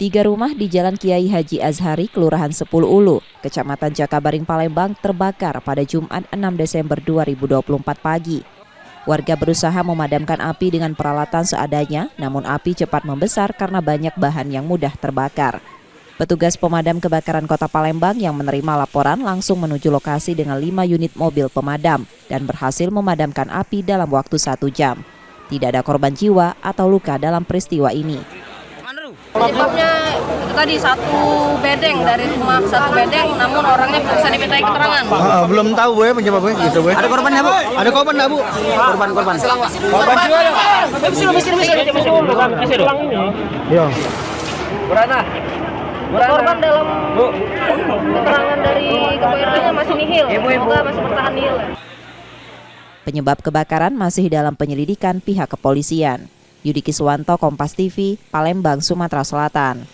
3 rumah di Jalan Kiai Haji Azhari, Kelurahan 10 Ulu, Kecamatan Jakabaring, Palembang terbakar pada Jumat 6 Desember 2024 pagi. Warga berusaha memadamkan api dengan peralatan seadanya, namun api cepat membesar karena banyak bahan yang mudah terbakar. Petugas pemadam kebakaran Kota Palembang yang menerima laporan langsung menuju lokasi dengan 5 unit mobil pemadam dan berhasil memadamkan api dalam waktu 1 jam. Tidak ada korban jiwa atau luka dalam peristiwa ini. Penyebabnya itu tadi satu bedeng dari rumah, satu bedeng, namun orangnya bisa dimintai keterangan. Belum tahu Bu, penyebabnya gitu Bu. Ada korban ya Bu? Ada korban nggak Bu? Korban. Korban jiwa ya? Masih tulang ini. Iya. Korban dalam keterangan dari KPRT-nya masih nihil, semoga masih bertahan nihil. Penyebab kebakaran masih dalam penyelidikan pihak kepolisian. Yudi Kiswanto, Kompas TV, Palembang, Sumatera Selatan.